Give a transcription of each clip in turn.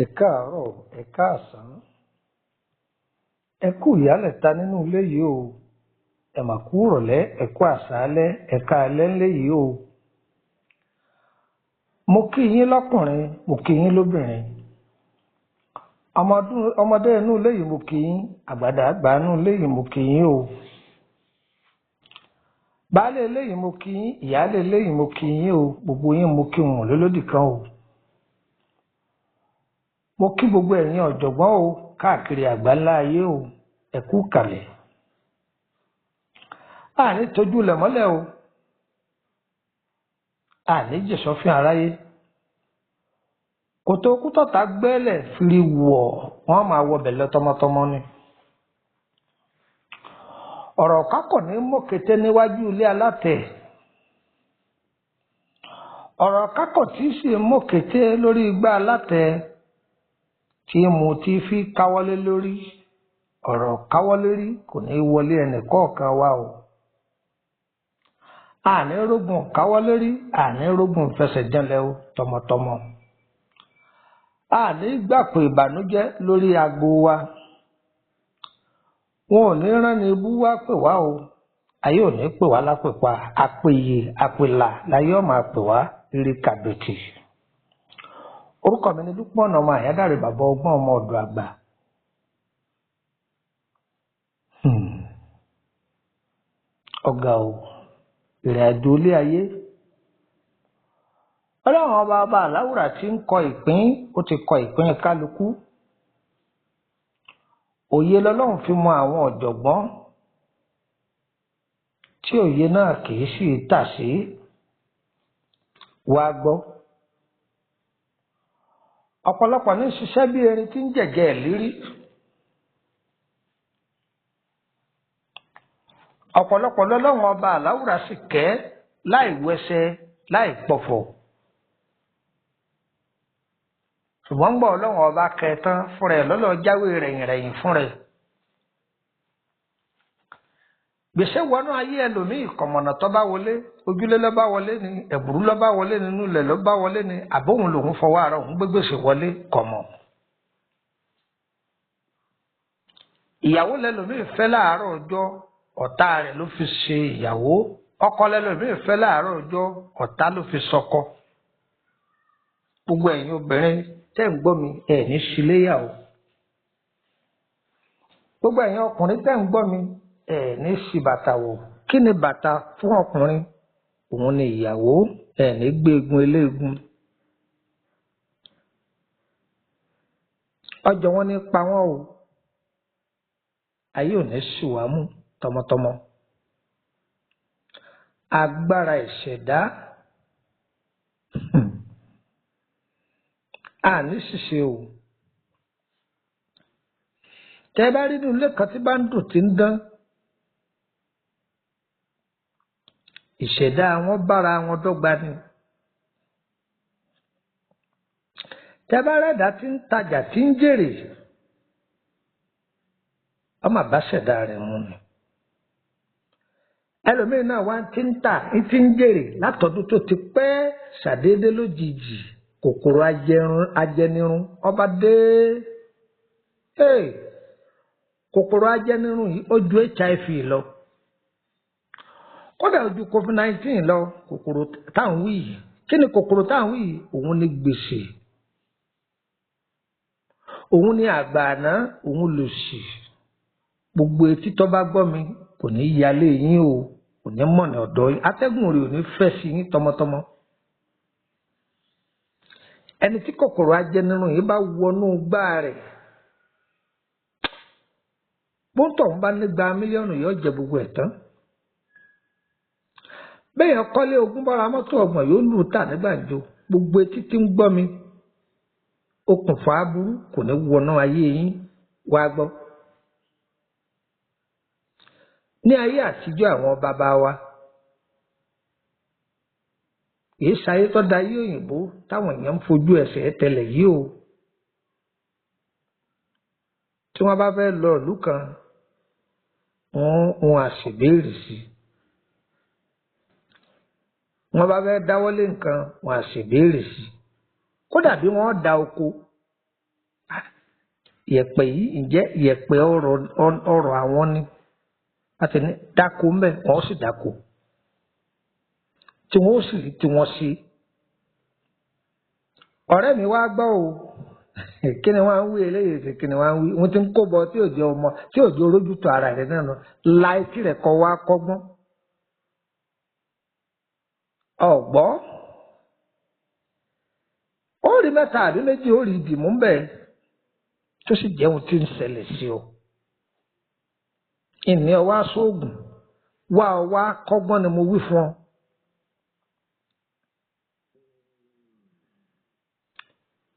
Ẹ káàárọ̀, ẹ káàsán, ẹ kú ìyálẹ̀ta nínú ilé yìí o, ẹ mà kú ìrọ̀lẹ́, ẹ kú àṣálẹ́, ẹ káalẹ́ ńlé yìí o. Mo kí yín lọ́kùnrin, mo kí yín lóbìnrin. Ọmọdé inú ilé yìí mo kí yín, àgbàlagbà inú ilé yìí mo kí yín o. Baálé ilé yìí mo kí yín, ìyálé ilé yìí mo kí yín o, gbogbo yín mo kí wọn lólódì kan o. Mo kí gbogbo ẹ̀yin ọ̀jọ̀gbọ́n o káàkiri àgbáńlá ayé o, ẹ kú kàlẹ̀. Àní tójú lẹ̀ mọ́lẹ̀ o, àní jẹ̀sọ́fín aráyé. Kòtò kútọ̀tà gbẹ́lẹ̀ firi wọ̀ wọ́n máa wọbẹ̀ lọ tọmọtọmọ ni. Ọ̀rọ̀ kákọ̀ ní mọ̀kété níwájú ilé alátẹ̀. Ọ̀rọ̀ kákọ̀ tí sì mọ̀kété lórí igbá alátẹ̀ tí mo ti fi káwọ́lé lórí. Ọ̀rọ̀ káwọ́lé rí kò ní wọlé ẹnì kọ̀ọ̀kan wa o. Àní rógùn káwọ́lé rí, àní rógùn fẹsẹ̀ jẹ́lẹ̀ o tọmọtọmọ. Àní gbàpò ìbànújẹ́ lórí aago wa. Wọn ò ní rán ni ibú wá pè wá o. Ayé ò ní pè wá lápèpa, àpèyè àpèlà láyé ọ̀ máa pè wá rí kàbètì. Orúkọ mi ni Dúpọ̀nà ọmọ Àyádáre bàbá ọgbọ́n ọmọ ọ̀dọ̀ àgbà. Ọ̀gá o, ìrìn àjò ilé ayé. Ọlọ́run ọba aláwùrà tí ń kọ ìpín, ó ti kọ ìpín kálukú. Òye lọ́lọ́run fi mọ àwọn ọ̀jọ̀gbọ́n tí òye náà kìí sì tà sí. Wá gbọ́. Ọ̀pọ̀lọpọ̀ ní ṣiṣẹ́ bí erin tí ń jẹ̀jẹ̀ ìlérí. Ọ̀pọ̀lọpọ̀ lọ́lọ́run ọba aláwùrà sì kẹ́ láì wẹsẹ̀ láì pọ̀fọ̀. Ṣùgbọ́n gbọ́ ọlọ́run ọba kẹtàn fún rẹ̀ lọ́lọ́ jáwé rẹ̀yìn fún rẹ̀. Gbèsè wọnú ayé ẹlòmíì kọ̀mọ̀nà tó bá wọlé, ojúlé ló bá wọlé ni, ẹ̀bùrú ló bá wọlé nínú ilẹ̀ ló bá wọlé ni, àbóhùn lòun fọwọ́ ara òun gbé gbèsè wọlé kọ̀mọ̀. Ìyàwó lẹlòmíì fẹ́ láàárọ̀ ọjọ́, ọ̀tá rẹ̀ ló fi ṣe ìyàwó. Ọkọ lẹlòmíì fẹ́ láàárọ̀ ọjọ́, ọ̀tá ló fi sọkọ. Gbogbo ẹ̀yin obìnrin tẹ́ ń gbọ́ mi, ẹ̀ ní ṣíléyàwó. Gbogbo ẹ̀yin ọkùnrin tẹ́ ń gbọ́ mi, ẹ̀ ní ṣí bàtà wò. Kí ni bàtà fún ọkùnrin? Òun ni ìyàwó, ẹ̀ ní gbé egun eléegun. Ọjọ́ wọn ní pa wọ́n o. Ayé ò ní ṣì wá mú tọmọtọmọ. Agbára ìṣẹ̀dá. Àní ṣìṣe o. Tẹ́ bá rí inú ilé kan tí bá ń dùn tí ń dán. Ìṣẹ̀dá wọn bára wọn dọ́gba ni. Tẹ́ bá rẹ́dà tí ń tajà tí ń jèrè. Ọmọ bá ṣẹ̀dá rẹ̀ mu ni. Ẹlòmíì náà wá ti ń tà tí ń jèrè látọdún tó ti pẹ́ ṣàdédé lójijì. Kòkòrò ajẹnirun ọba dé. Kòkòrò ajẹnirun yìí ó ju HIV lọ. Kódà ó ju COVID-19 lọ. Kòkòrò táwọn wí yìí. Kí ni kòkòrò táwọn wí yìí? Òun ni gbèsè. òun ní àgbà àná òun lòṣì gbogbo etí tó bá gbọ́ mi kò ní yálé yín o kò ní mọ̀nà ọ̀dọ́ yín atẹ́gùn rẹ̀ ò ní fẹ́ sí yín tọmọtọmọ ẹni tí kòkòrò ajẹnirun yìí bá wọnú gbá rẹ̀ bóńtọ̀ ń bá nígbà mílíọ̀nù yóò jẹ gbogbo ẹ̀ tán bẹ́ẹ̀ kọ́lé ogún bára mọ́tò ọgbọ̀n yóò lù tà nígbàjọ gbogbo etí tí ń gbọ́ mi okùnfà aburú kò ní wọnú ayé yín wá gbọ́. ní ayé àtijọ́ àwọn bàbá wa kì í ṣayé tó da ayé òyìnbó táwọn èèyàn ń fojú ẹsẹ̀ tẹ̀lẹ̀ yìí o tí wọ́n bá fẹ́ lọ ìlú kan wọ́n á ṣèbéèrè sí wọ́n bá fẹ́ dáwọ́lé nǹkan wọ́n á ṣèbéèrè sí kódà bí wọ́n da oko yẹ̀pẹ̀ yìí ǹjẹ́ yẹ̀pẹ̀ ọrọ̀ àwọn ni láti ní dáko mbẹ wọ́n sì dáko tí wọ́n sì rí tí wọ́n sí ọ̀rẹ́ mi wá gbọ́ o kí ni wọ́n á ń wí eléyìí sí kí ni wọ́n á ń wí wọ́n ti ń kó bọ tí òjò ọmọ tí òjò rójútó ara rẹ̀ náà láì tí rẹ̀ kọ́ wá kọ́gbọ́n ọ̀gbọ́ ó rí mẹ́ta àbí méjì ó rí ìdìmú ń bẹ̀ tó sì jẹun tí ń ṣẹlẹ̀ sí ọ ìní ọwá sóògùn wá ọwá kọ́gbọ́n ni mo wí fún ọ.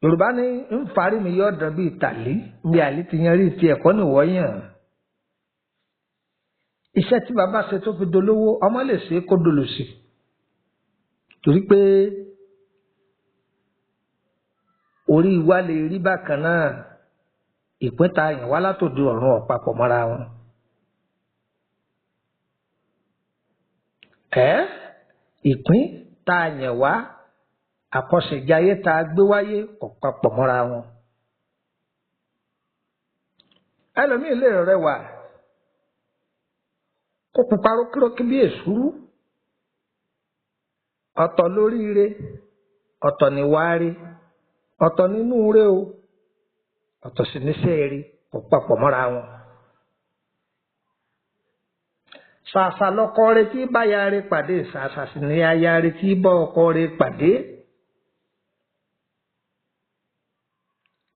Yorùbá ní ń farí mi yọ ọ̀dàn bíi tàlí bí àlí ti yan rí ti ẹ̀kọ́ nìwọ́ yàn. Iṣẹ́ tí bàbá ṣe tó fi dolówó ọmọ lè ṣe kó dolòṣì torí pé orí wa lè rí bákan náà ìpín ta yàn wá látòdì ọ̀run ọ̀pápọ̀ mọ́ra wọn. Ìpín tá a yàn wá àkọsẹ̀jáyé tá a gbé wáyé ọ̀pápọ̀ mọ́ra wọn. Ẹlòmíì lè rẹwà kó pupa rókírókí bí èsúrú ọ̀tọ̀ lóríire ọ̀tọ̀ níwáre ọ̀tọ̀ nínú rẹ o ọ̀tọ̀ sì níṣẹ́ rí ọ̀pápọ̀ mọ́ra wọn. Ṣàṣà lọkọ rẹ tí báyà rẹ pàdé ṣàṣà sì ní aya rẹ tí bá ọkọ rẹ pàdé.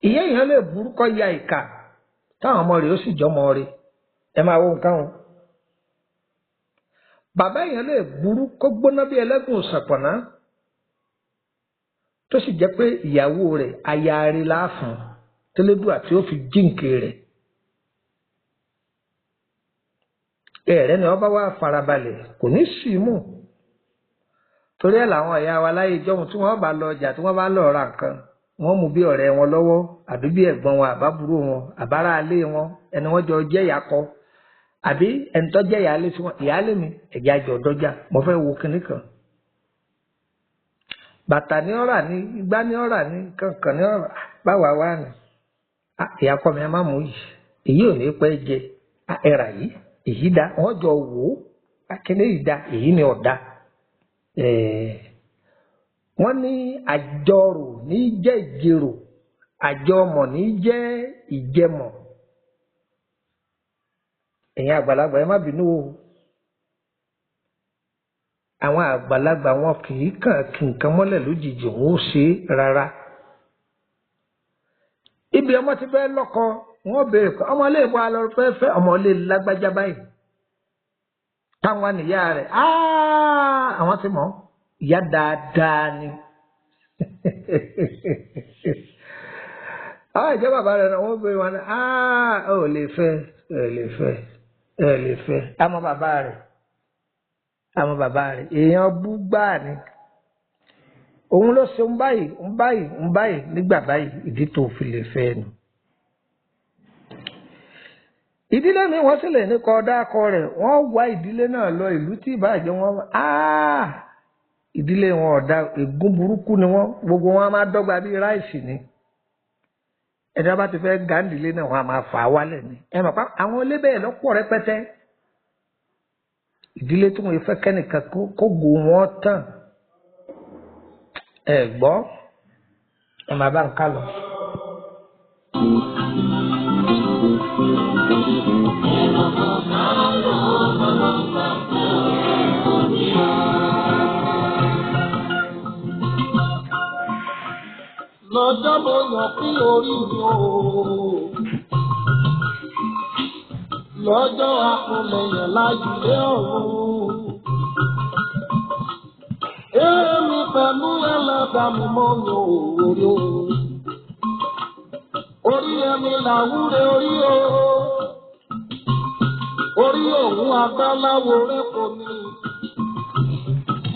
Ìyá èèyàn lè burú kọ́ ya ìkà táwọn ọmọ rẹ̀ ó sì jọmọ rẹ̀ ẹ máa wo nǹkan o. Bàbá èèyàn lè burú kó gbóná bí ẹlẹ́gùn ṣàpọ̀nà tó sì jẹ́ pé ìyàwó rẹ̀ aya rẹ̀ láàfún tẹ́lẹ́dùà tí ó fi jíǹkì rẹ̀. Ẹ̀rẹ́ ni ọba wa farabalẹ̀ kò ní sí mú torí ẹ̀ làwọn ìyá wa láyé ìjọ́hun tí wọ́n bá lọ ọjà tí wọ́n bá lọ ra nǹkan wọ́n mú bí ọ̀rẹ́ wọn lọ́wọ́ àbí bí ẹ̀gbọ́n wọn àbábúrò wọn àbárà alé wọn ẹni wọ́n jọ jẹ́ ìyá kọ àbí ẹni tó jẹ́ ìyáálé tí wọ́n ìyáálé mi ẹ̀jẹ̀ àjọ ọ̀dọ́jà mo fẹ́ wo kinní kan bàtà ní ọ̀rà ní igbá ní ọ̀rà ní kankan ní ọ̀rà báwa wá ní ìyá kọ́ mi ẹ má mú yìí èyí ò ní pẹ́ jẹ ẹ̀rà yìí èyí dá wọ́n jọ wò ó akíní yìí dá èyí ni ọ̀dá wọ́n ní àjọrò ní jẹ́ ìjẹrò àjọmọ̀ ní jẹ́ ìjẹmọ̀ ẹ̀yin àgbàlagbà ẹ má bínú o àwọn àgbàlagbà wọn kì í kàn kí nǹkan mọ́lẹ̀ lójijì wọn ó ṣe rárá ibi ọmọ ti fẹ́ lọ́kọ wọ́n béèrè pé ọmọ ilé ìbò alọ fẹ́ ọmọ ilé lágbájá báyìí táwọn nìyá rẹ̀ àwọn ti mọ̀ ìyá dáadáa ni àwọn ìjẹ́ bàbá rẹ̀ náà wọ́n béèrè wọn ò lè fẹ́ àmọ́ bàbá rẹ̀ èèyàn bú gbáà ni òun ló ṣe ń báyìí nígbà báyìí ìdí tó fi lè fẹ́ nu. Ìdílé mi wọ́n sì lè ní kọ́ dákọ rẹ̀ wọ́n wá ìdílé náà lọ ìlú tí ìbàjẹ́ wọn ìdílé wọn ọ̀dà ègún burúkú ni wọ́n gbogbo wọn máa dọ́gba bíi ráìsì ni ẹ̀dá bá ti fẹ́ gàǹdílé náà wọ́n á máa fà á wálẹ̀ ni ẹ mọ̀ pa àwọn ilé bẹ́ẹ̀ lọ́pọ̀ rẹpẹtẹ ìdílé tí wọ́n fẹ́ kẹ́nìkan kó gò wọ́n tán ẹ gbọ́ ẹ máa bá ń ká lọ. mo yàn fún orí mi o. Lọ́jọ́ akúnlẹ̀yàn lájúlé ọ̀run. Èmi pẹ̀lú ẹlẹ́dàá mi mọ́ mi òwúrò. Orí ẹni làwúre orí o. Orí òun agbáláwo rẹ̀ kò ní.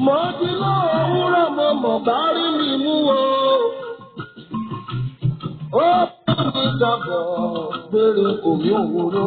Mo ti lọ òwúrọ̀ mo mọ̀ bá rí mi mú o. Ó bá mi dàbọ̀ gbére omi òwúrò.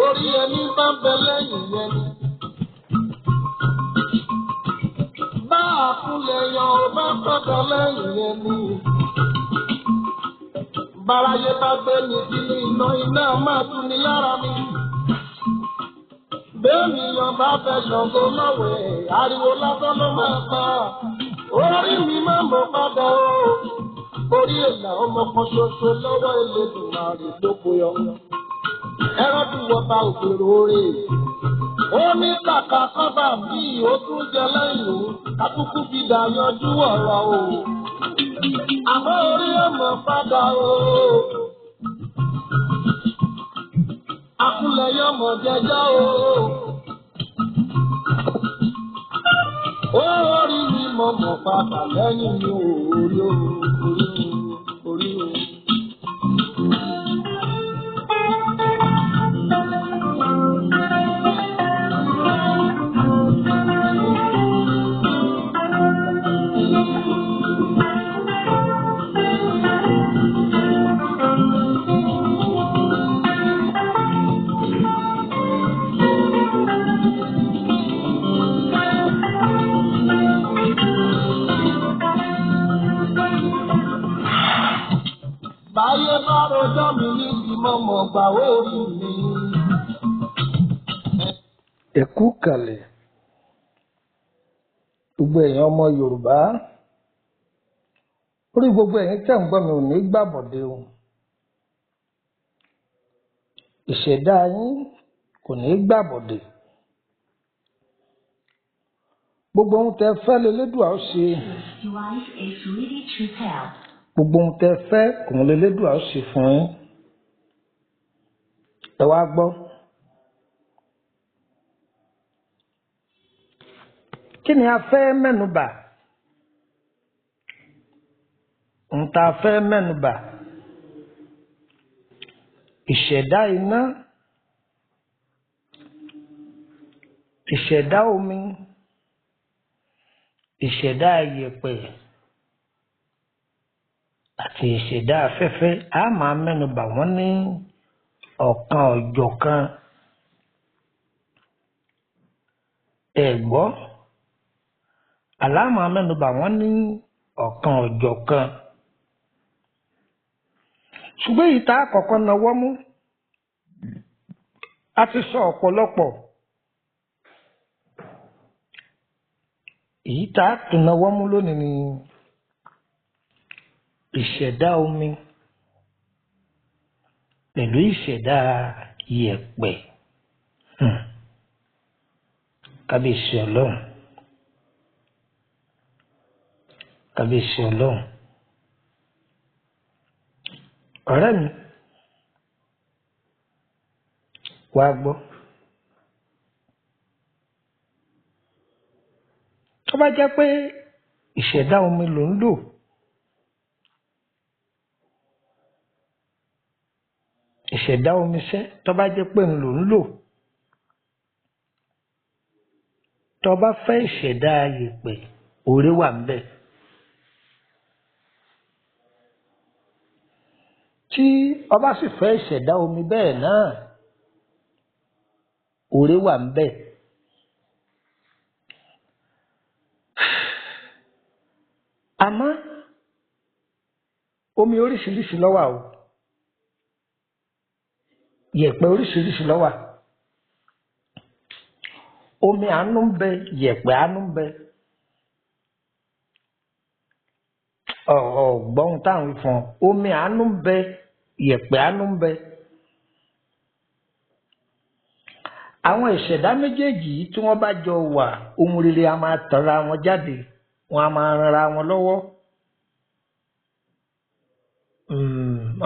Orí ẹni bá bẹ lẹ́yìn yẹn ni. Bá àkúnlẹ̀ yan ò bá padà lẹ́yìn yẹn ni. Báráyé bá gbé mi sínú iná, iná máa tún ní lára mi. Bẹ́ẹ̀ni yan bá fẹ́ ṣàngó lọ́wẹ̀, ariwo lásán ló máa pa. Orí mi máa mọ̀ padà o. Orí èlà ọmọ kan ṣoṣo lọ́wọ́ Elédùmarè ló bóyọ. Ẹran tí wọ́n bá òkèrò rè. Ó ní kàkà kọ́bà bí ó tún jẹ lẹ́yìn o. Akúkú fi dà yanjú ọ̀rọ̀ o. Àmọ́ orí ọmọ padà o. Akúnlẹ̀ yọmọ jẹjọ́ o. Orí mi mọ̀ mọ̀ padà lẹ́yìn mi ò orí o. Orí o. Báyé bá rojọ́ mi níbi mọ́mọ́ gbà orí mi. Ẹ kú kalẹ̀ gbogbo èèyàn ọmọ Yorùbá, orí gbogbo ẹ̀yin tẹ́ ń gbọ́ mi ò ní gbàbọ̀dé o. Ìṣẹ̀dá yín kò ní gbàbọ̀dé. Gbogbo ohun tẹ́ fẹ́ lélẹ́dùà ó ṣe. Gbogbo ohun tẹ́ fẹ́ òun lélẹ́dùà ó ṣe fún yín. Ẹ wá gbọ́. Kí ni a fẹ́ mẹ́nubà? Ohun tá a fẹ́ mẹ́nubà. Ìṣẹ̀dá iná, ìṣẹ̀dá omi, ìṣẹ̀dá Yepe àti ìṣẹ̀dá afẹ́fẹ́. A máa mẹ́nubà wọ́n ní ọ̀kan ọ̀jọ̀kan. Ẹ gbọ́. Àlámà mẹ́nubà wọ́n ní ọ̀kan ọ̀jọ̀kan. Ṣùgbọ́n èyí tá a kọ́kọ́ nawọ́ mú, a ti sọ ọ̀pọ̀lọpọ̀. Èyí tá a tún nawọ́ mú lónìí ni ìṣẹ̀dá omi pẹ̀lú ìṣẹ̀dá Yepe. Kábíyèsí Ọlọ́run. Kábíyèsí Ọlọ́run. Ọ̀rẹ́ mi, wá gbọ́. Tó bá jẹ́ pé ìṣẹ̀dá omi ló ń lò, ìṣẹ̀dá omi ṣẹ́ tó bá jẹ́ pé ń lò ń lò tó bá fẹ́ ìṣẹ̀dá yèpẹ̀ oore wà ń bẹ̀. tí ọba sì fẹ́ ìṣẹ̀dá omi bẹ́ẹ̀ náà oore wà ń bẹ̀. àmọ́ omi oríṣiríṣi ló wà o yẹ̀pẹ̀ oríṣiríṣi ló wà omi àánú ń bẹ yẹ̀pẹ̀ àánú ń bẹ ọ̀gbọ́n táwọn fún ọ omi àánú ń bẹ yẹ̀pẹ̀ àánú ń bẹ. àwọn ìṣẹ̀dá méjèèjì yìí tí wọ́n bá jọ wà ohun rere a máa tọ̀ra wọn jáde wọn a máa ranra wọn lọ́wọ́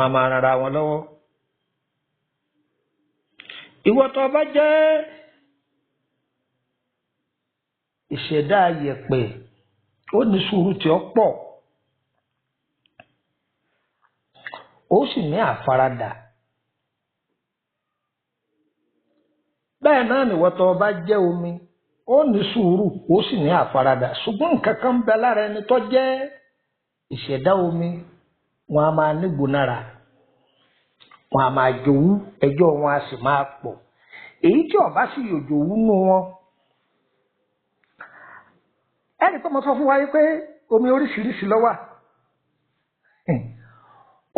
a máa ranra wọn lọ́wọ́. ìwọ tó bá jẹ́ ìṣẹ̀dá yẹ̀pẹ̀ ó ní sùúrù tí ó pọ̀ ó sì ní àfaradà. bẹ́ẹ̀ náà nìwọ tó bá jẹ́ omi ó ní sùúrù ó sì ní àfaradà ṣùgbọ́n nǹkan kan bẹ lára ẹni tó jẹ́ ìṣẹ̀dá omi wọn a máa nígbónára wọn a máa jòwú ẹjọ́ wọn a sì máa pọ̀ èyí tí ó bá sì yòjòwú nù wọn. ẹnì pé mo sọ fún wa yìí pé omi oríṣiríṣi ló wà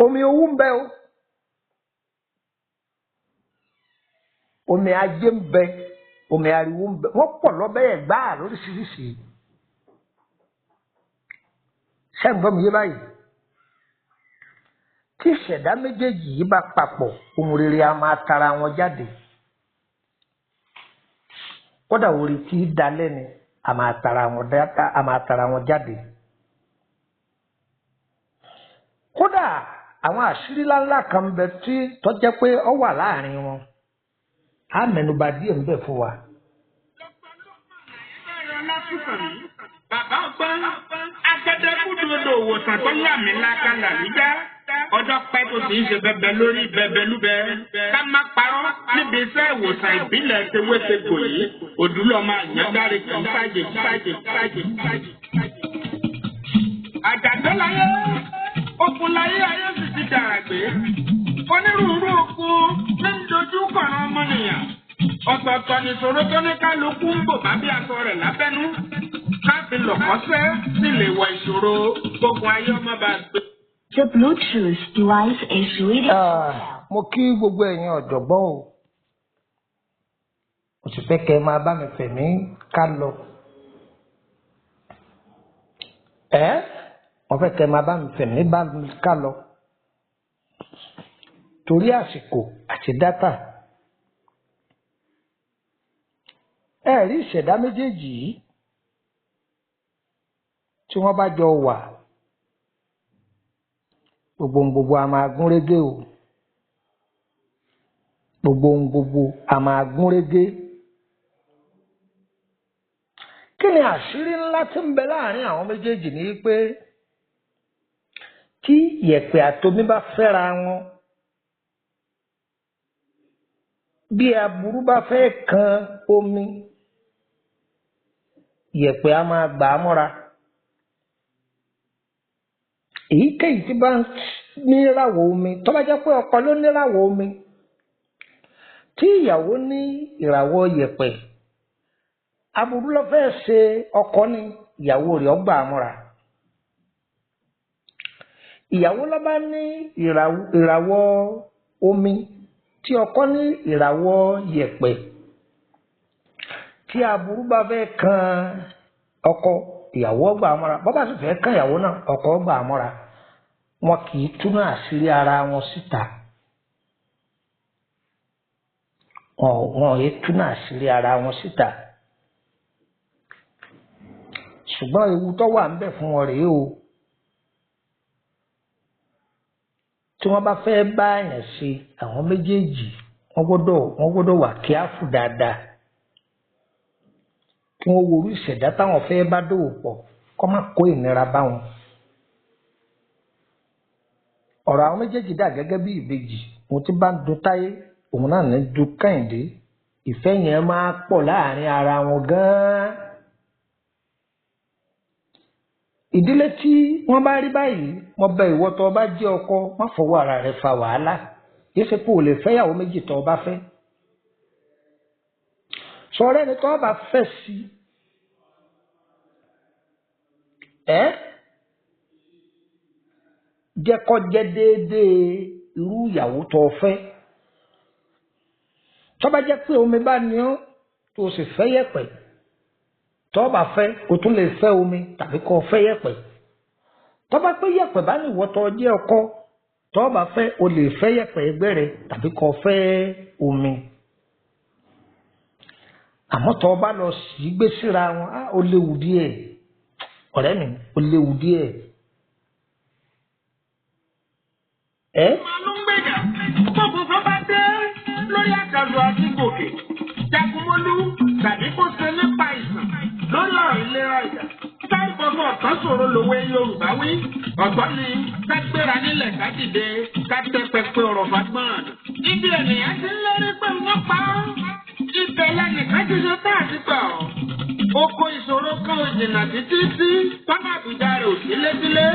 omi owú ń bẹ o omi ajé ń bẹ omi ariwo ń bẹ wọ́n pọ̀ lọ́bẹ̀ gbáà lóríṣiríṣi ṣẹ́ǹgbọ́n mi yé báyìí tí ìṣẹ̀dá méjèèjì yìí bá papọ̀ ohun rere a máa tara wọn jáde kódà orí tí í dalẹ́ ni a máa tara wọn jáde kódà àwọn àṣírí ńláńlá kan ń bẹ tí tó jẹ́ pé ó wà láàrin wọn á mẹ́nubà díẹ̀ ń bẹ fún wa. bàbá ọgbọ́n agbẹdẹkùdòdò òwòsàn tó lámì lákàlà níjà ọjọ́ pẹ́ tó sì ń ṣe bẹbẹ lórí bẹbẹ lúbẹ ká má parọ́ níbi iṣẹ́ ìwòsàn ìbílẹ̀ tewétegbò yìí òdúlọ́mọ àyàndáre kan ṣáàjì. àjàgbé láyé okun láyé ayé sì ti dàrà gbé onírúurú okun ní ń dojú kọ̀ọ̀rọ̀ ọmọnìyàn ọ̀tọ̀ọ̀tọ̀ nìṣòro tó ní kálukú ń bò bá bí aṣọ rẹ̀ lábẹ́nú káàfin lọ̀kọ́sẹ́ sì lè wọ ìṣòro gbogbo ayé ọmọ bá gbé. The Bluetooth device is ready. mo kí gbogbo ẹ̀yin ọ̀jọ̀gbọ́n o mo sì fẹ́ kẹ́ ẹ máa bá mi fẹ̀mí ká lọ mo fẹ́ kẹ́ ẹ máa bá mi fẹ̀mí bá mi ká lọ torí àsìkò àti dátà rí ìṣẹ̀dá méjèèjì yìí tí wọ́n bá jọ wà gbogbo a máa gún régé o gbogbo a máa gún régé. kí ni àṣírí ńlá tí ń bẹ láàrin àwọn méjèèjì ni pé tí yẹ̀pẹ̀ àtomi bá fẹ́ra wọn bí aburú bá fẹ́ kan omi yẹ̀pẹ̀ a máa gbà á mọ́ra. èyíkéyìí tí bá ń níràwọ̀ omi tó bá jẹ́ pé ọkọ ló níràwọ̀ omi tí ìyàwó ní ìràwọ̀ yẹ̀pẹ̀ aburú ló fẹ́ ṣe ọkọ ní ìyàwó rẹ̀ ó gbà á mọ́ra. ìyàwó ló bá ní ìràwọ̀ omi tí ọkọ ní ìràwọ̀ yẹ̀pẹ̀ tí aburú bá fẹ́ kan ọkọ ìyàwó gbà á mọ́ra bọ́bá sì fẹ́ kan ìyàwó náà ọkọ gbà á mọ́ra wọn kì í túnú àṣírí ara wọn síta wọn yìí túnú àṣírí ara wọn síta ṣùgbọ́n ewu tó wà ńbẹ̀ fún wọn rèé o tí wọ́n bá fẹ́ bá àyàn ṣe àwọn méjèèjì wọ́n gbọ́dọ̀ wà kíáfù dáadáa kí wọ́n wo orí ìṣẹ̀dá táwọn fẹ́ bá dòwò pọ̀ kó má kó ìnira bá wọn. ọ̀rọ̀ àwọn méjèèjì dà gẹ́gẹ́ bí ìbejì òun tí bá ń dun Táyé òun náà ní dun Kẹ́hìndé ìfẹ́ yẹn máa pọ̀ láàrin ara wọn gan-an. ìdílé tí wọ́n bá rí báyìí mo bẹ̀ ìwọ tó bá jẹ́ ọkọ má fọwọ́ ara rẹ fa wàhálà yìí ṣe pé o lè fẹ́yàwó méjì tó bá fẹ́. sọ̀rọ̀ ẹni tó bá fẹ́ sí jẹ́ kó jẹ́ déédéé irú ìyàwó tó fẹ́. tó bá jẹ́ pé omi bá ní ọ́ tó o sì fẹ́ yẹ̀pẹ̀ tó bá fẹ́ o tún lè fẹ́ omi tàbí kó fẹ́ yẹ̀pẹ̀. tó bá pé yẹ̀pẹ̀ bá ní ìwọ tó jẹ́ ọkọ tó bá fẹ́ o lè fẹ́ yẹ̀pẹ̀ ẹgbẹ́ rẹ tàbí kó fẹ́ omi. àmọ́ tó bá lọ sí gbé síra wọn ó léwu díẹ̀ ọ̀rẹ́ mi ó léwu díẹ̀. Màálù ń gbèjà, gbogbo tó bá dé lórí àkàzọ àti gòkè. Jagunmólú tàbí kó ṣe nípa ìsàn lórí ọ̀rọ̀ ìlera ìjà. Táìpọ̀fọ̀ ọ̀tán ṣòro lòwe Yorùbá wí. Ọ̀gbọ́n ni ká gbéra nílẹ̀ ká dìde ká tẹ́ pẹpẹ ọ̀rọ̀ fagbọ́n. Ibi ènìyàn ti ń lérí pé wọ́n pa á. Ibẹ̀ lẹ́nìkan ti ṣe tá àti gbà ọ́. Oko ìṣòro kan ò jìnnà títí tí pápá àbújá rẹ̀ ò sí létílé.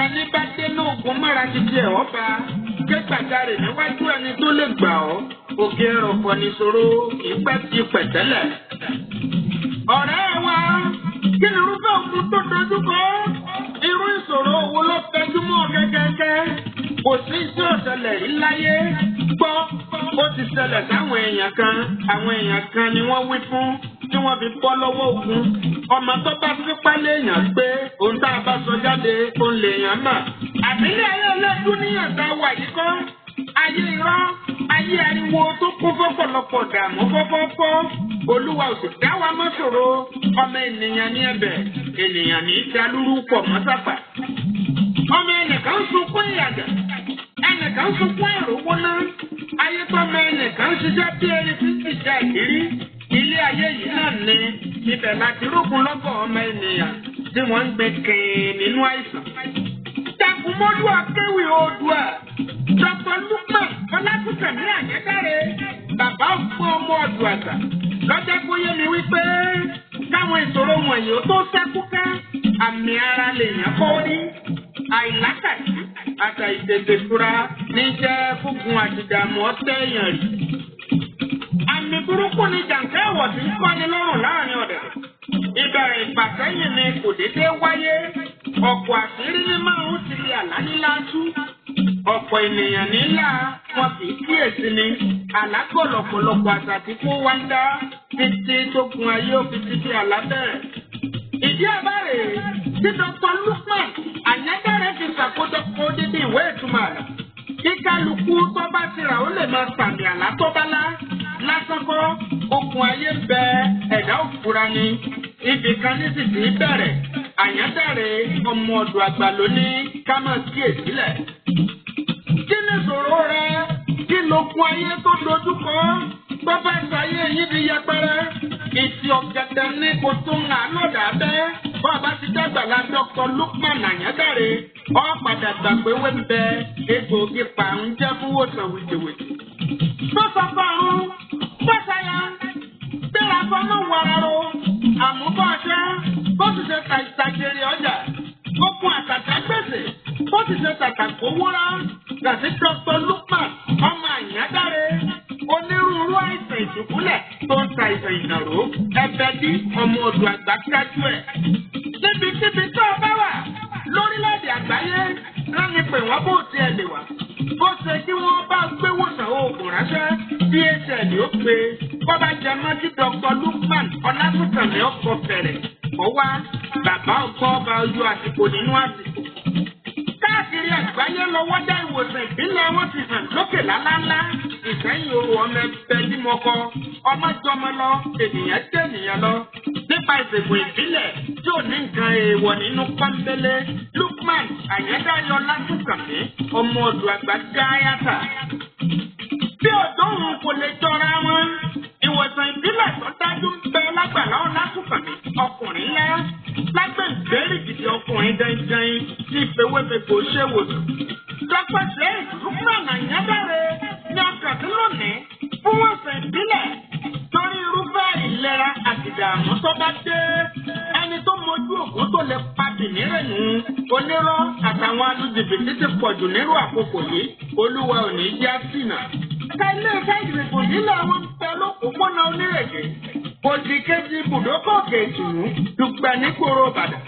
Ẹni bá dénú ogun mọ́ra títí ẹ̀ ọba. Ké gbàjarè níwájú ẹni tó lè gbà ọ́. Òkè ẹ̀rọ̀pọ̀ nìṣòro ìgbà ti pẹ̀tẹ́lẹ̀. Ọ̀rẹ́ wa, kí ni irúfẹ́ òkú tó dojúkọ? Irú ìṣòro wo ló tẹjúmọ́ gẹ́gẹ́gẹ́? Kò sí iṣẹ́ ọ̀sẹ̀lẹ̀ yìí láyé. Gbọ́, ó ti ṣẹlẹ̀ sáwọn èèyàn kan. Àwọn èèyàn kan ni wọ́n wí fún tí wọ́n fi bọ́ lọ́wọ́ ogun. Ọmọ tó bá fipá léèyàn gbé ohun tá a bá sọ jáde òun lèèyàn mà. Àbílẹ̀ ayé ọlọ́dún níyàn tá a wà yìí kọ́. Ayé irọ́, ayé ariwo tó kún fọ́pọ̀lọpọ̀ dààmú fọ́fọ́fọ́. Olúwa ò sì dá wa mọ́ ṣòro. Ọmọ ènìyàn ní ẹ̀bẹ̀, ènìyàn ní ìdálúrú pọ̀ mọ́ sápà. Ọmọ ẹnìkan ń sunkún ìyàgà, ẹnìkan ń sunkún ìrówó náà. Ayé tọ́mọ ẹnìkan ń ṣiṣẹ́ bí ẹni tí kì í ṣe àìrírí. Ilé ayé yìí náà ni ibẹ̀ láti rógun lọ́gọ̀ ọmọ ènìyàn tí wọ́n ń gbé kìn nínú àìsàn. Jagunmólú akéwì Oòduà, Dr. Lukman Ọlátúnkànmí Àyẹ́dáre, bàbá ògbó ọmọ ọdún àgbà, lọ́jọ́ kó yé mi wípé káwọn ìṣòro wọ̀nyí ó tó ṣẹ́kúká, àmì ara lèèyàn kọ́ rí. Àìlákàtí àtà ìtètè fura ní jẹ́ fúngun àtìdààmú ọ̀tẹ̀ èèyàn rí. Àmì burúkú ni jàǹkẹ́ ẹ̀wọ̀ tí ń kọ́ni lọ́rùn láàrin ọ̀dẹ̀. Ìbẹ̀rẹ̀ ìfàsẹ́yìn ni kò dédé wáyé. Ọ̀pọ̀ àṣírí ní máa ń ti lè àlá nílá tú. Ọ̀pọ̀ ènìyàn nílá wọn kì í kíyèsí ni. Àlágọ̀ lọ̀pọ̀lọpọ̀ àṣà tí kò wá ń dá títí tó gun ayé òfin títí àlá bẹ̀rẹ̀. Ìdí àbárè tí Dr. Lukman Àyẹ́dáre fi ṣàkójọpọ̀ odidi ìwé ìtumọ̀ àlá. Kíkálukú tó bá ti rà ó lè máa sàmì àlá tó bá lá. Lásán kọ́, okùn ayé ń bẹ ẹ̀dá òfura ni. Ibì kan ní sì ti bẹ̀rẹ̀. Àyẹ́dáre ọmọ ọ̀dọ̀ àgbà ló ní ká máa kíyèsílẹ̀. Kí ni ìṣòro rẹ? Kí lókun ayé tó dojúkọ? Tó bá ṣayé yìí di yẹpẹrẹ. Ìtì ọ̀gẹ̀dẹ̀ ní kò tó ń hàn lọ́dà bẹ́ẹ̀. Bọ́ọ̀bá ti dàgbà la Dr. Lukman Àyẹ́dáre. Ó padà gbàgbé wé ń bẹ egbòogi pàrún jẹ́ fún wòsàn wìtìwìtì. Tó sọ fọ́run, tó ṣayá, gbéra fọ́nà wàràrò, àmúbọ̀ṣẹ́, bó ti ṣe ta ìtàkiri ọjà, okun àtàtà gbèsè, bó ti ṣe tàtàkó wúrà, gàtí Dr. Lukman ọmọ Àyẹ́dáre, onírúurú àìsàn ìdùbúlẹ̀ tó ń ta ìsàn ìnàró, ẹbẹ̀ dí ọmọ ọ̀dọ̀ àgbà kájú ẹ̀. Níbikíbi tó o bá wà lórílẹ̀-èdè àgbáyé, ránni pè wọ́n bó tiẹ̀ lè wà. Bó ṣe kí wọ́n bá gbé wòsàn oògùn ránṣẹ́ bí HL ó gbé. Bọ́bá jẹ mọ́ kí Dr. Lukman Ọlátúnkànmí ọkọ̀ fẹ̀rẹ̀. Ó wá bàbá ọkọ̀ ọba ojú àsìkò nínú àsìkò. Káàkiri àgbáyé lọ́wọ́ dá ìwòsàn ìbílẹ̀ wọn ti hàn lókè lálálá. Ìsẹ́yìn oru ọmọ ẹgbẹ́ tí mo kọ. Ọmọ jọmọ lọ, ènìyàn jẹ́ ènìyàn lọ. Nípa ìṣègùn ìbílẹ̀ tí ò ní nǹkan èèwọ̀ nínú pọ́nbélé, Lukman Àyẹ́dáre Ọlátúnkànmí ọmọ ọ̀dọ̀ àgbà gáyàtà. Bí ọ̀dọ́ òun kò lè jọra wọn, ìwòsàn ìbílẹ̀ tó dájú ń bẹ lágbàlá Ọlátúnkànmí ọkùnrin ńlá. Lágbẹ̀ ìgbérí gidi ọkùnrin dandan tí ìfowópamọ́ ṣe wòsàn. Dr. Lukman Àyẹ́dáre kàn sí lónìí fún ọ̀sẹ̀ ìbílẹ̀ torí irúfẹ́ ìlera àti ìdààmú tó bá dé. Ẹni tó mojú ògùn tó lè pa dìnírẹ̀nù onírọ́ àtàwọn alùjìbìtì ti pọ̀jù nírú àkókò yìí. Olúwa ò ní já sínà. Ẹ̀ka ilé-iṣẹ́ ìgbìmọ̀ nílẹ̀ àwọn pẹ̀ lópòpónà onírèké. Òdì kejì ibùdókọ̀ òkè ìtùnú dùgbẹ̀ nígboro Ìbàdàn.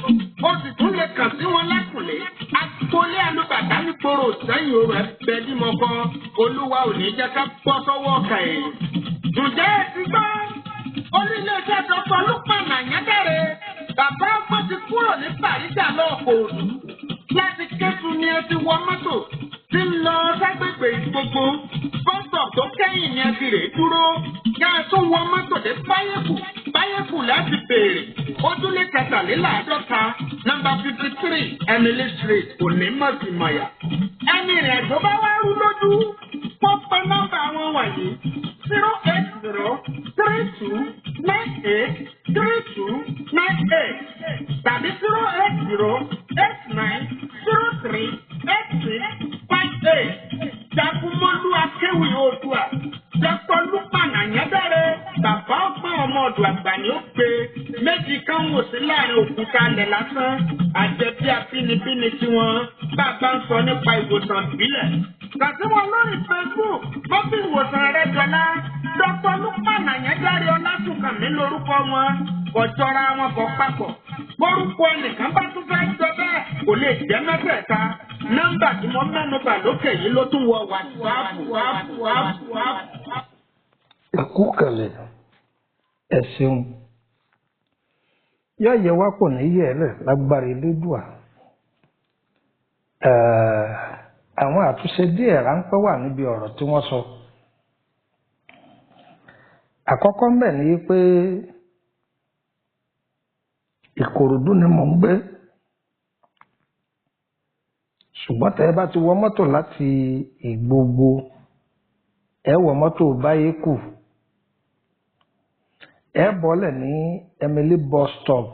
Ó sì tún lè kàn sí wọn lákùnlé. Agboolé alùbàdà nígboro sẹ́yìn orò ẹ̀bẹ̀ ní mọ́kọ́. Olúwa ò ní jẹ́ ká bọ́ sọ́wọ́ ọ̀kà èèyàn. Ǹjẹ́ ẹ ti gbọ́? Olú ilé-iṣẹ́ Dr. Lukman Anyadare. Bàbá ọgbọ́n ti kúrò ní Bàrígà lọ́ọ̀kọ̀ òdù. Láti Kétu ni ẹ ti wọ mọ́tò. Ti ń lọ ságbègbè gbogbo. Bọ́sọ̀ tó kẹ́yìn ni ẹ ti rè dúró. Kí ẹ tún wọ mọ́tò dé Báyẹ̀kù láti béèrè. Ojúlé kẹtàléláàádọ́ta, nọ́mbà 53, Emily Street, Onímọ̀tìmọ̀yà. Ẹni ìrìn àjò bá wá rú lójú. Wọ́n pe nọ́mbà wọn wọ̀nyí. 08032983298 tàbí 08089038658. Jagunmọ́lú akéwì Oòduà. Dr. Lukman Anyadare. Bàbá ọgbọ́n ọmọ ọ̀dọ̀ àgbà ni ó pe. Méjì kan wò sí láàrin òkúta ilẹ̀ lásán. Àjẹbí abínibíni tiwọn. Bàbá ń sọ nípa ìwòsàn ìbílẹ̀. Kàtí wọn lórí Facebook, wọ́n fi ìwòsàn rẹ̀ jọlá. Dr. Lukman Anyadare Ọlásùnkànmí lórúkọ wọn. Kò jọra wọn kò papọ̀. Orúkọ ẹnìkan bá tún fẹ́ jọ bẹ́ẹ̀ kò lè jẹ́ mẹ́tẹ̀ẹ̀ta. Nọ́mbà tí mo mẹ́nu bà lókè yìí ló tún wọ WhatsApp. Ẹ kú kalẹ̀, ẹ ṣeun. Yóò yẹ wá pọ̀ ní yẹ̀ẹ́lẹ̀ lágbára Elédùà. Àwọn àtúnṣe díẹ̀ ráńpẹ́ wà níbi ọ̀rọ̀ tí wọ́n sọ. Àkọ́kọ́ ń bẹ̀ ni pé Ìkòròdú ni mò ń gbé. Ṣùgbọ́n tẹ́ ẹ bá ti wọ mọ́tò láti Ìgbogbo, ẹ wọ mọ́tò Báyékù. Ẹ bọ́lẹ̀ ní Emily bus stop,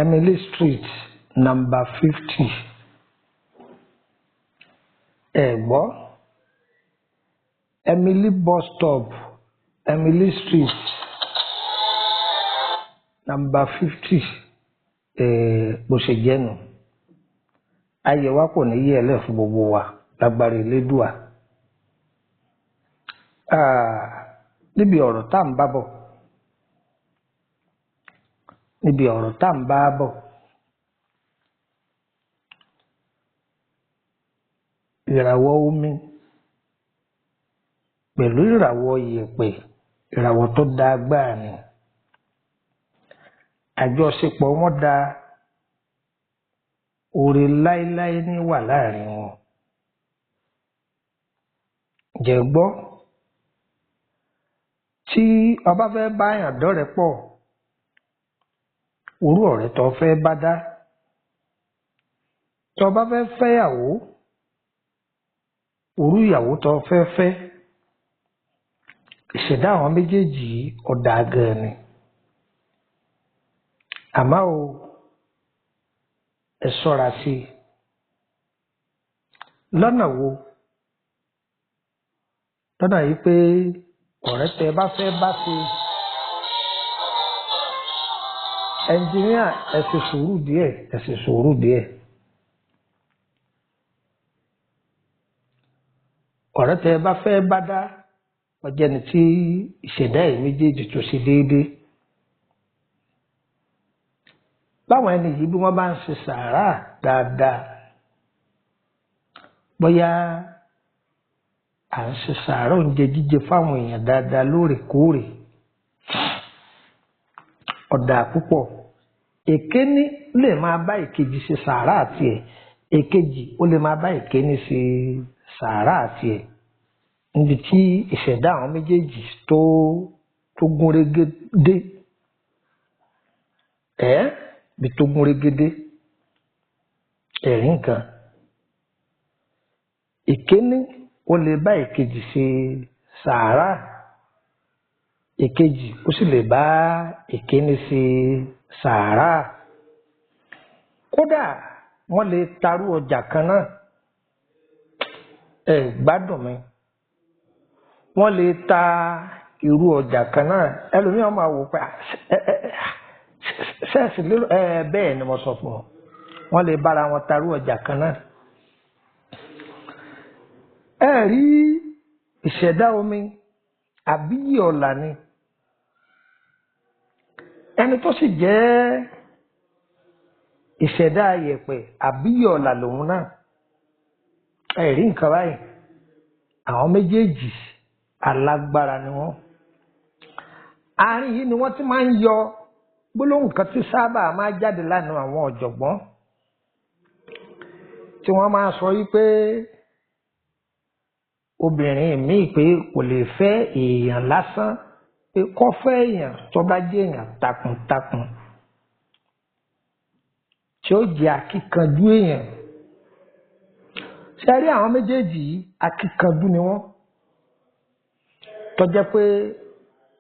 Emily Street, number 50. Ẹ gbọ́ Emily bus stop, Emily Street, number 50. Bó ṣe jẹ́ nù. Ayé wa kò ní yẹ̀ẹ́lẹ̀ fún gbogbo wa lágbára Elédùà. Níbi ọ̀rọ̀ tá ń bá bọ̀. Ìràwọ̀ omi pẹ̀lú ìràwọ̀ Yepe, ìràwọ̀ tó da Agbára ni. Àjọṣepọ̀ wọn da, oore láéláé ní wà láàrin wọn. Jẹ́ gbọ́, tí ọba fẹ́ báyàn dọ́rẹ̀ẹ́ pọ̀, orú ọ̀rẹ́ tó fẹ́ bá dá. Tí ọba fẹ́ fẹ́yàwó, orú ìyàwó tó fẹ́ fẹ́. Ìṣẹ̀dá àwọn méjèèjì ọ̀dà gan ni. Àmọ́ o, ẹ ṣọ́ra sí i. Lọ́nà wo? Lọ́nà yìí pé ọ̀rẹ́ tẹ bá fẹ́ bá ṣe. Ẹnjìníà, ẹ ṣe sùúrù díẹ̀. Ọ̀rẹ́ tẹ bá fẹ́ bá dá, ọjọ́ ni tí ìṣẹ̀dá ẹ̀ méjèèjì tó ṣe déédéé. Báwọn ẹni yìí bí wọ́n bá ń ṣe sàárà dáadáa, bóyá à ń ṣe sàárà oúnjẹ jíjẹ fáwọn èèyàn dáadáa lóòrèkóòrè, ọ̀dà púpọ̀. Èkéní lè máa bá èkejì ṣe sàárà tiẹ̀, èkejì ó lè máa bá èkéní ṣe sàárà tiẹ̀. Níbi tí ìṣẹ̀dá àwọn méjèèjì tó gún régé dé. Bí tó gún régédé, ẹ̀rí nǹkan. Ìkéní ó lè bá èkejì ṣe sàárà, èkejì ó sì lè bá èkéní ṣe sàárà. Kódà wọ́n lè tarú ọjà kan náà. Ẹ gbádùn mi, wọ́n lè ta irú ọjà kan náà ẹlòmíràn máa wò pé ṣẹ́ẹ̀sì lérò bẹ́ẹ̀ ni mo sọ fún ọ wọ́n lè bára wọn ta irú ọjà kan náà. ẹ rí ìṣẹ̀dá omi àbíyí ọ̀la ni ẹni tó sì jẹ́ ìṣẹ̀dá yẹ̀pẹ̀ àbíyí ọ̀la lòun náà ẹ rí nǹkan báyìí àwọn méjèèjì alágbára ni wọ́n. àárín yìí ni wọ́n ti máa ń yọ gbólóhùn kan tí sábà máa jáde lánàá àwọn ọ̀jọ̀gbọ́n tí wọ́n máa sọ wípé obìnrin míì pé kò lè fẹ́ èèyàn lásán pé kó fẹ́ èèyàn tó bá jẹ́ èèyàn takuntakun tí ó jẹ́ akíkanjú èèyàn. ṣe rí àwọn méjèèjì yìí akíkanjú ni wọ́n tó jẹ́ pé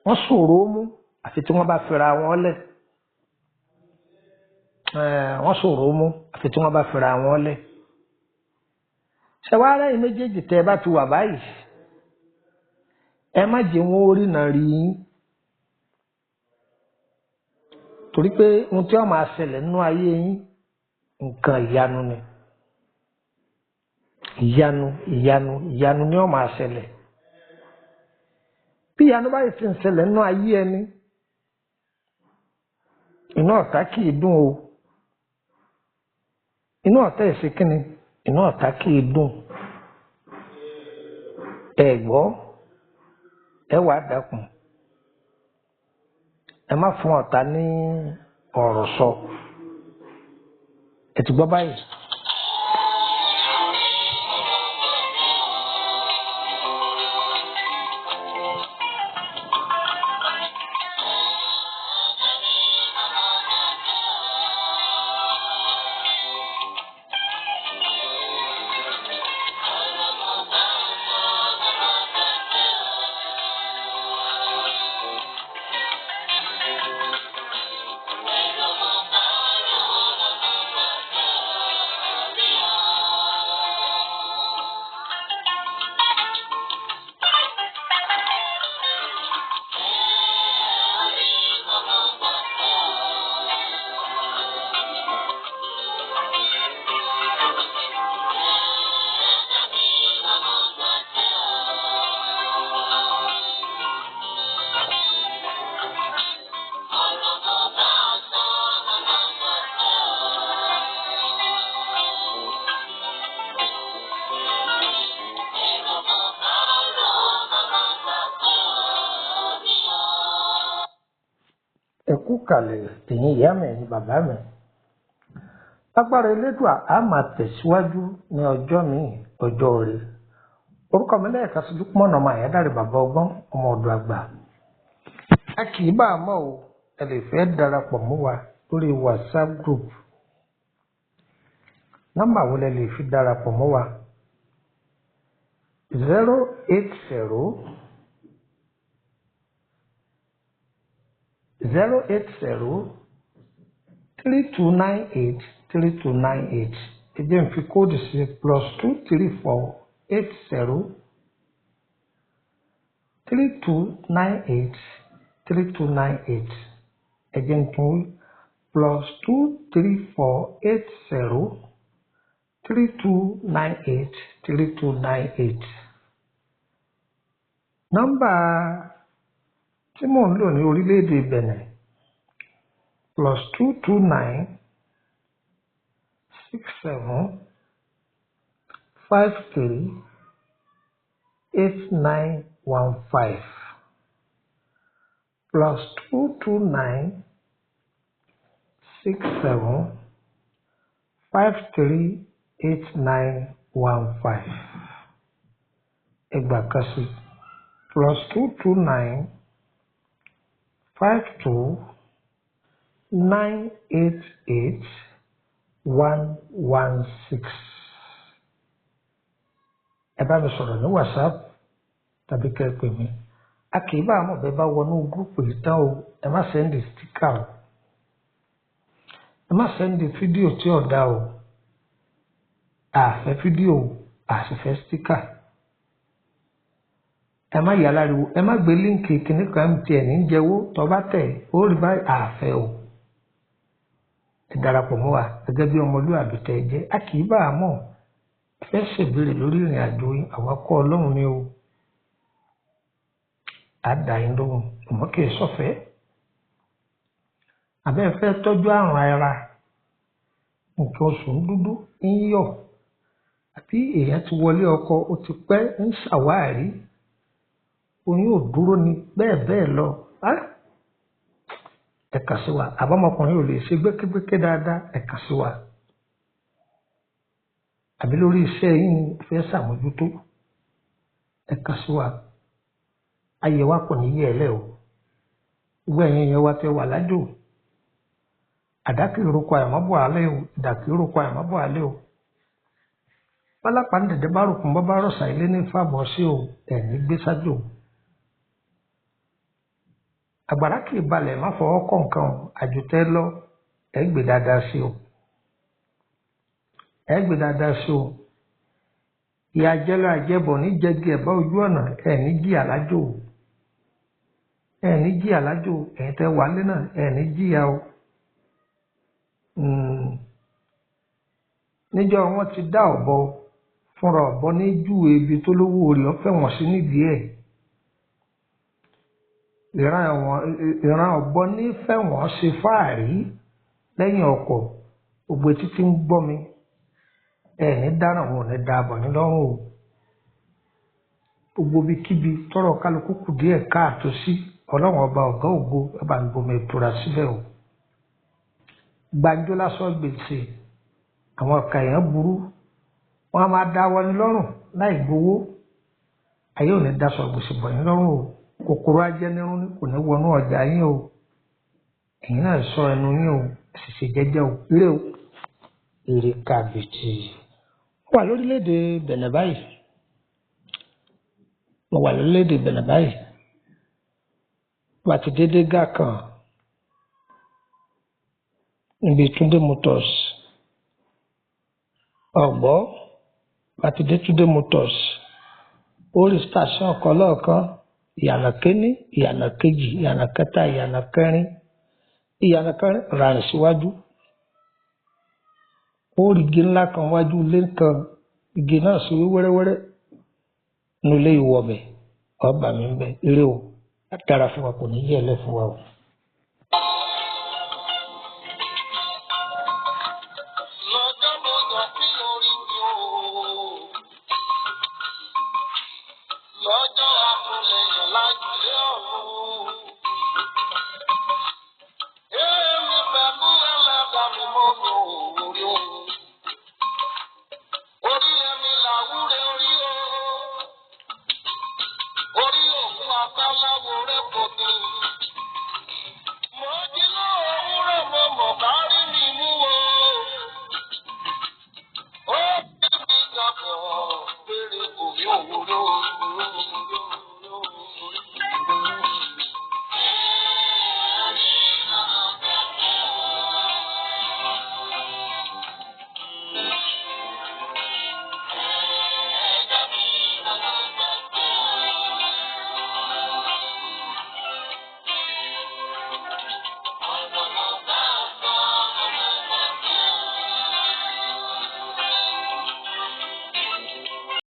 wọ́n ṣòro mú àfi tí wọ́n bá fira wọn lẹ̀ wọ́n ṣòro mú àfi tí wọ́n bá fira wọn lẹ̀. ṣe wá rẹ́yìn méjèèjì tẹ́ ẹ bá ti wà báyìí ẹ má jẹ́ wọn orí náà rí yín torí pé ohun tí wọ́n máa ṣẹlẹ̀ nínú ayé yín nǹkan ìyanu ni ìyanu ni wọ́n máa ṣẹlẹ̀. bí ìyanu báyìí ti ń ṣẹlẹ̀ nínú ayé ẹni inú ọ̀tá kì í dùn o inú ọ̀tá ìṣekínni inú ọ̀tá kì í dùn. ẹ gbọ́ ẹ wàá dákun ẹ má fún ọ̀tá ní ọ̀rọ̀ sọ ẹ ti gbọ́ báyìí. ẹ kú kalẹ̀ ẹ̀yin ìyá mi ẹ̀yin bàbá mi. Agbára Elédùà á máa tẹ̀síwájú ní ọjọ́ míì ọjọ́ rẹ̀. Orúkọ mi lẹ́ẹ̀ka sí Lukman ọmọ Àyádáre bàbá ọgbọ́n ọmọ ọ̀dọ̀ àgbà. A kì í bá a mọ̀ o, ẹ lè fẹ́ darapọ̀ mọ́ wa lórí WhatsApp group. Nọ́mbà wo lẹ lè fi darapọ̀ mọ́ wa? 08032983298. Ẹ jẹ́ n fi kóòdù sí +2348032983298. Ẹ jẹ́ n tún wí +2348032983298. Nọ́mbà tí mò ń lò ní orílẹ̀-èdè Benin +22967538915 +22967538915 ẹgbàá kan sí +22952988116. Ẹ bá mi sọ̀rọ̀ ní WhatsApp tàbí kẹ́ ẹ pè mí. A kì í bá àmọ́ bẹ́ẹ̀ bá wọnú gúrúùpù yìí tán o, ẹ má sẹ́ndì stíkà o, ẹ má sẹ́ndì fídíò tí ò dá o, àfẹ́ fídíò àṣìfẹ́ stíkà. ẹ má yà láriwo ẹ má gbé líǹkì kìnnì kan MTN ní jẹ́wó tó bá tẹ̀ ó rí báyìí àfẹ́ o ẹ darapọ̀ mọ́ wa gẹ́gẹ́ bí ọmọlúwàbí tẹ́ ẹ jẹ́ a kì í bá a mọ̀ ẹ fẹ́ ṣèbéèrè lórí ìrìn àjò yín àwọn akọ́ ọlọ́run ni o á dà yín lóhùn àmọ́ kì í sọ̀fẹ́ àbẹ́ ẹ fẹ́ tọ́jú àrùn ara nǹkan oṣù ń dúdú ń yọ̀ àbí èèyàn ti wọlé ọkọ ó ti pẹ́ ń ṣàwárí oyún ò dúró ni bẹ́ẹ̀ bẹ́ẹ̀ lọ ẹ kàn sí wa àbámọkùnrin ò lè ṣe gbékégbéké dáadáa ẹ kàn sí wa àbí lórí iṣẹ́ yìí fẹ́ ṣàmójútó ẹ kàn sí wa ayé wa kò ní yẹ ẹ lẹ́ o gbogbo ẹ̀yin yẹn wá tẹ wà lájò àdákìrì roko àìmọ́bọ̀ alẹ́ o ìdàkìrì roko àìmọ́bọ̀ alẹ́ o pálápàá ní dẹ̀dẹ̀ bá rògbòn bọ́ bá rọ̀ṣà ilé ní fàbọ̀ sí o ẹ̀ní gbé sájò àgbàrá kì í balẹ̀ má fọwọ́ kọ̀ nǹkan àjòtẹ́ lọ ẹ gbé dáadáa sí o ẹ gbé dáadáa sí o ìyá jẹ́lọ àjẹbọ̀ ní jẹ́gi ẹ̀bá ojú ọ̀nà ẹ̀ní jí àlájò ẹ̀ní jí àlájò ẹ̀yin tẹ́ wálé náà ẹ̀ní jíya o níjọ́ wọn ti dá ọ̀bọ fúnra ọ̀bọ ní júwe ibi tó lówó orí ọ̀fẹ́ wọn sí nídìí ẹ̀ ìran ọ̀bọ ní fẹ́ wọn ṣe fáàrí lẹ́yìn ọkọ̀ gbogbo títí ń gbọ́ mi ẹ̀ní dáná wọn ò ní da àbọ̀ ní lọ́rùn o gbogbo bíkíbi tọrọ kálukú kù díẹ̀ káàtó sí ọlọ́run ọba ọ̀gá ògo ẹ bá ń gbomi ìtura síbẹ̀ o gbàǹjo lásán gbèsè àwọn ọ̀kà èèyàn burú wọn a máa dá wọlé lọ́rùn láì gbowó ayé ò ní daṣọ gbèsè bọ̀ yín lọ́rùn o kòkòrò ajẹnirun kò ní wọnú ọjà yín o ẹ̀yin náà sọ ẹnu yín o ṣìṣe jẹ́jẹ́ o ire o ire kàbìtì. mo wà lórílẹ̀‐èdè Bẹ̀nẹ̀ báyìí wà ti dédé gà kan níbi Túndé Motors ọ̀gbọ́ àti dé Túndé Motors orí station kan lọ́ọ̀kan ìyànà kéní ìyànà kejì ìyànà kẹta ìyànà kẹrin ràrìn síwájú orí igi ńlá kan wájú ilé kan igi náà sí wẹ́rẹ́wẹ́rẹ́ nílé ìwọ̀bẹ̀ ọba mi ń bẹ eré o dára fún wa kò ní yẹ ẹ lẹ́ fún wa o.